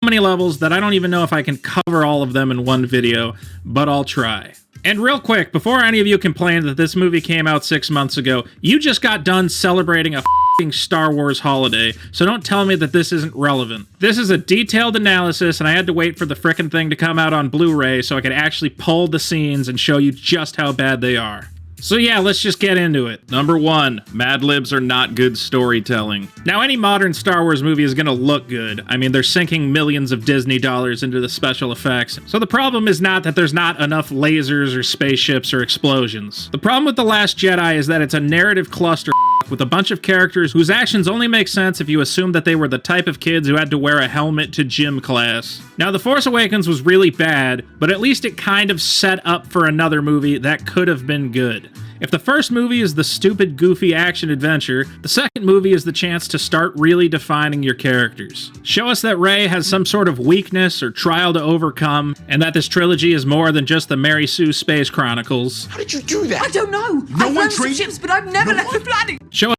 many levels that I don't even know if I can cover all of them in one video, but I'll try. And real quick, before any of you complain that this movie came out 6 months ago, you just got done celebrating a f***ing Star Wars holiday, so don't tell me that this isn't relevant. This is a detailed analysis, and I had to wait for the frickin' thing to come out on Blu-ray so I could actually pull the scenes and show you just how bad they are. So yeah, let's just get into it. Number 1, Mad Libs are not good storytelling. Now, any modern Star Wars movie is gonna look good. I mean, they're sinking millions of Disney dollars into the special effects. So the problem is not that there's not enough lasers or spaceships or explosions. The problem with The Last Jedi is that it's a narrative cluster with a bunch of characters whose actions only make sense if you assume that they were the type of kids who had to wear a helmet to gym class. Now, The Force Awakens was really bad, but at least it kind of set up for another movie that could have been good. If the first movie is the stupid, goofy action-adventure, the second movie is the chance to start really defining your characters. Show us that Rey has some sort of weakness or trial to overcome, and that this trilogy is more than just the Mary Sue Space Chronicles. How did you do that? I don't know. I've flown some ships, but I've never left the planet. Show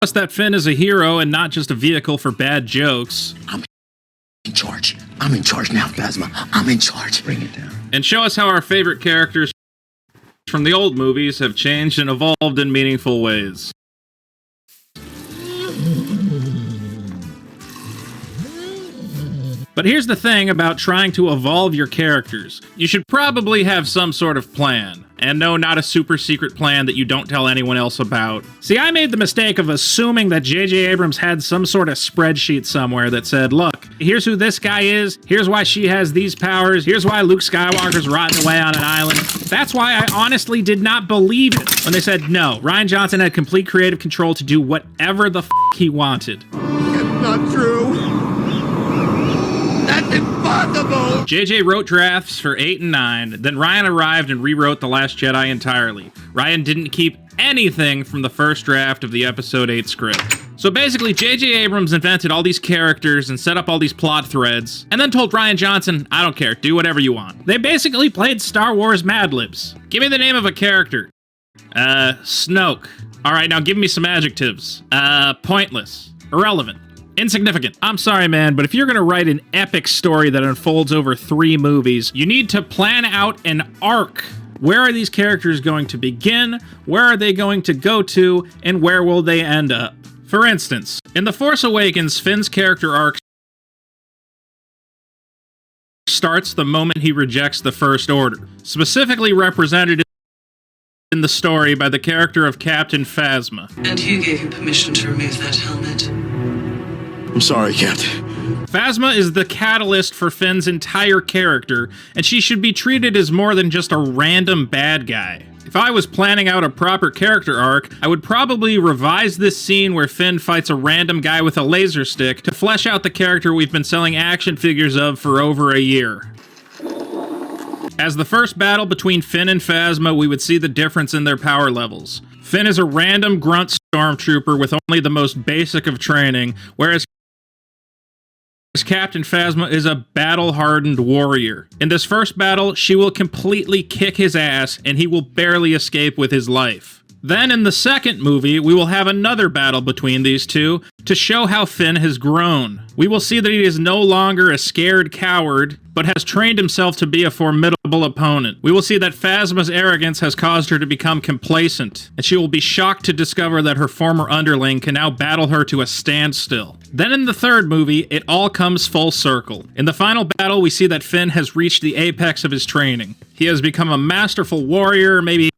us that Finn is a hero and not just a vehicle for bad jokes. I'm in charge. I'm in charge now, Phasma. I'm in charge. Bring it down. And show us how our favorite characters from the old movies have changed and evolved in meaningful ways. But here's the thing about trying to evolve your characters. You should probably have some sort of plan. And no, not a super secret plan that you don't tell anyone else about. See, I made the mistake of assuming that J.J. Abrams had some sort of spreadsheet somewhere that said, look, here's who this guy is, here's why she has these powers, here's why Luke Skywalker's rotting away on an island. That's why I honestly did not believe it when they said, no, Rian Johnson had complete creative control to do whatever the f*** he wanted. It's not true. That's impossible! JJ wrote drafts for 8 and 9, then Ryan arrived and rewrote The Last Jedi entirely. Ryan didn't keep anything from the first draft of the Episode 8 script. So basically, J.J. Abrams invented all these characters and set up all these plot threads, and then told Rian Johnson, I don't care, do whatever you want. They basically played Star Wars Mad Libs. Give me the name of a character. Snoke. Alright, now give me some adjectives. Pointless. Irrelevant. Insignificant. I'm sorry, man, but if you're gonna write an epic story that unfolds over 3 movies, you need to plan out an arc. Where are these characters going to begin? Where are they going to go to? And where will they end up? For instance, in The Force Awakens, Finn's character arc starts the moment he rejects the First Order, specifically represented in the story by the character of Captain Phasma. And who gave you permission to remove that helmet? I'm sorry, Captain. Phasma is the catalyst for Finn's entire character, and she should be treated as more than just a random bad guy. If I was planning out a proper character arc, I would probably revise this scene where Finn fights a random guy with a laser stick to flesh out the character we've been selling action figures of for over a year. As the first battle between Finn and Phasma, we would see the difference in their power levels. Finn is a random grunt stormtrooper with only the most basic of training, whereas Captain Phasma is a battle-hardened warrior. In this first battle, she will completely kick his ass, and he will barely escape with his life. Then in the second movie, we will have another battle between these two to show how Finn has grown. We will see that he is no longer a scared coward, but has trained himself to be a formidable opponent. We will see that Phasma's arrogance has caused her to become complacent, and she will be shocked to discover that her former underling can now battle her to a standstill. Then in the third movie, it all comes full circle. In the final battle, we see that Finn has reached the apex of his training. He has become a masterful warrior, maybe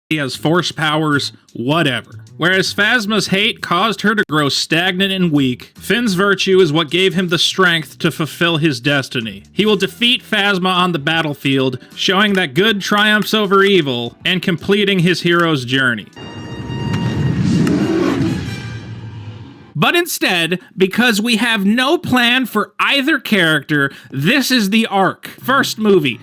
he has force powers, whatever. Whereas Phasma's hate caused her to grow stagnant and weak, Finn's virtue is what gave him the strength to fulfill his destiny. He will defeat Phasma on the battlefield, showing that good triumphs over evil, and completing his hero's journey. But instead, because we have no plan for either character, this is the arc. First movie,